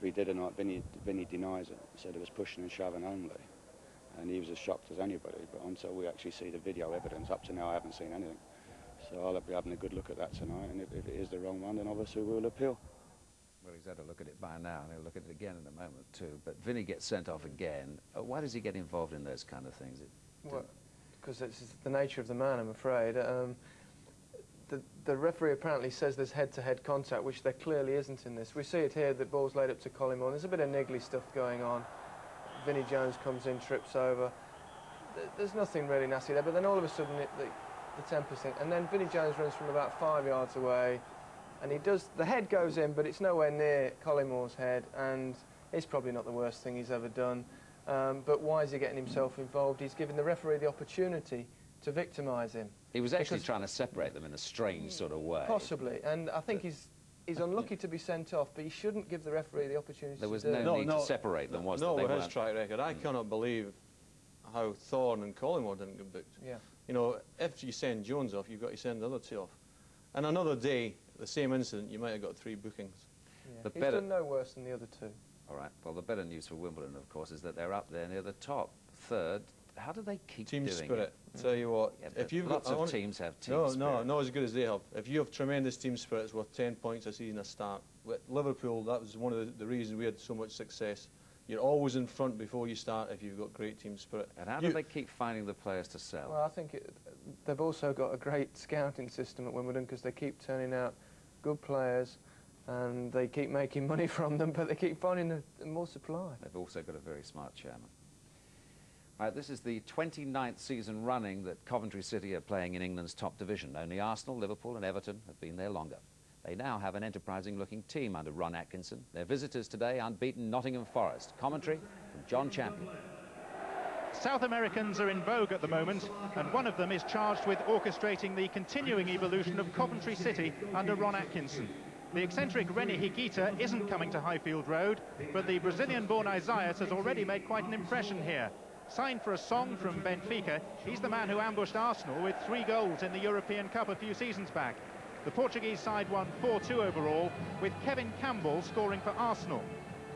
he did or not, Vinnie denies it. He said it was pushing and shoving only. And he was as shocked as anybody, but until we actually see the video evidence, up to now I haven't seen anything. So I'll be having a good look at that tonight, and if it is the wrong one, then obviously we'll appeal. Well, he's had a look at it by now, and he'll look at it again in a moment too. But Vinnie gets sent off again. Why does he get involved in those kind of things? Well, because it's the nature of the man, I'm afraid. The referee apparently says there's head-to-head contact, which there clearly isn't in this. We see it here, the ball's laid up to Collymore. There's a bit of niggly stuff going on. Vinnie Jones comes in, trips over. There's nothing really nasty there, but then all of a sudden the temper's thing. And then Vinnie Jones runs from about 5 yards away, and the head goes in, but it's nowhere near Collymore's head, and it's probably not the worst thing he's ever done. But why is he getting himself involved? He's giving the referee the opportunity to victimise him. He was actually trying to separate them in a strange sort of way. Possibly, and I think he's unlucky to be sent off, but he shouldn't give the referee the opportunity there was to do it. no need to separate them, was there? No, with his track record, I cannot believe how Thorne and Collymore didn't get booked. Yeah. You know, if you send Jones off, you've got to send the other two off. And another day, the same incident, you might have got 3 bookings. Yeah. He's done no worse than the other 2. All right. Well, the better news for Wimbledon, of course, is that they're up there near the top, 3rd. How do they keep doing Team spirit. Tell you what, yeah, if you've lots got, of teams have team spirit. No, not as good as they have. If you have tremendous team spirit, it's worth 10 points a season a start. With Liverpool, that was one of the reasons we had so much success. You're always in front before you start if you've got great team spirit. And how do they keep finding the players to sell? Well, I think they've also got a great scouting system at Wimbledon, because they keep turning out good players and they keep making money from them, but they keep finding more supply. They've also got a very smart chairman. Right, this is the 29th season running that Coventry City are playing in England's top division. Only Arsenal, Liverpool and Everton have been there longer. They now have an enterprising-looking team under Ron Atkinson. Their visitors today, unbeaten Nottingham Forest. Commentary from John Champion. South Americans are in vogue at the moment, and one of them is charged with orchestrating the continuing evolution of Coventry City under Ron Atkinson. The eccentric René Higuita isn't coming to Highfield Road, but the Brazilian-born Isaias has already made quite an impression here. Signed for a song from Benfica, he's the man who ambushed Arsenal with 3 goals in the European Cup a few seasons back. The Portuguese side won 4-2 overall, with Kevin Campbell scoring for Arsenal.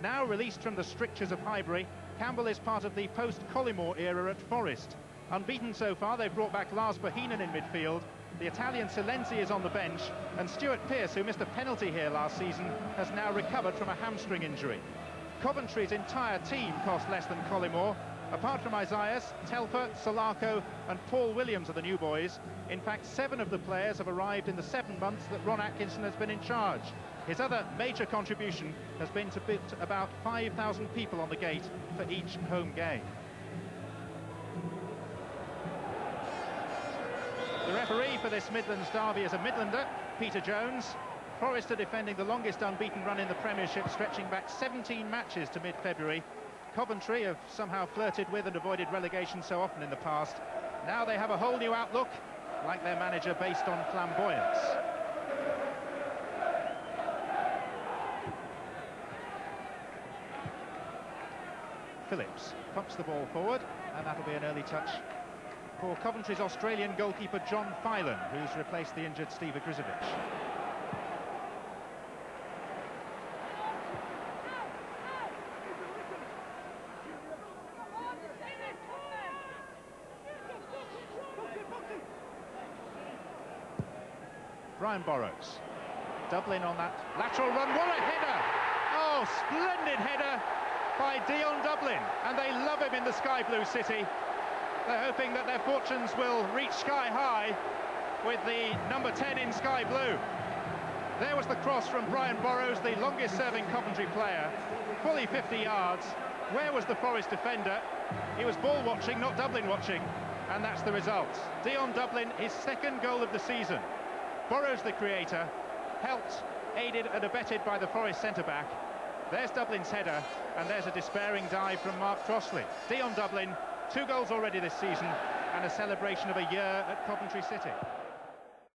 Now released from the strictures of Highbury, Campbell is part of the post-Collymore era at Forest. Unbeaten so far, they've brought back Lars Bohinen in midfield. The Italian Silenzi is on the bench, and Stuart Pearce, who missed a penalty here last season, has now recovered from a hamstring injury. Coventry's entire team cost less than Collymore. Apart from Isaias, Telfer, Solarco and Paul Williams are the new boys. In fact, 7 of the players have arrived in the 7 months that Ron Atkinson has been in charge. His other major contribution has been to put about 5,000 people on the gate for each home game. The referee for this Midlands derby is a Midlander, Peter Jones. Forest are defending the longest unbeaten run in the Premiership, stretching back 17 matches to mid-February. Coventry have somehow flirted with and avoided relegation so often in the past. Now they have a whole new outlook, like their manager, based on flamboyance. Phillips pumps the ball forward, and that'll be an early touch for Coventry's Australian goalkeeper John Phelan, who's replaced the injured Steve Ogrizovic. Brian Burrows. Dublin on that lateral run. What a header! Oh, splendid header by Dion Dublin. And they love him in the sky blue city. They're hoping that their fortunes will reach sky high with the number 10 in sky blue. There was the cross from Brian Burrows, the longest-serving Coventry player. Fully 50 yards. Where was the Forest defender? He was ball watching, not Dublin watching. And that's the result. Dion Dublin, his 2nd goal of the season. Burrows, the creator, helped, aided and abetted by the Forest centre-back. There's Dublin's header, and there's a despairing dive from Mark Crossley. Dion Dublin, 2 goals already this season, and a celebration of a year at Coventry City.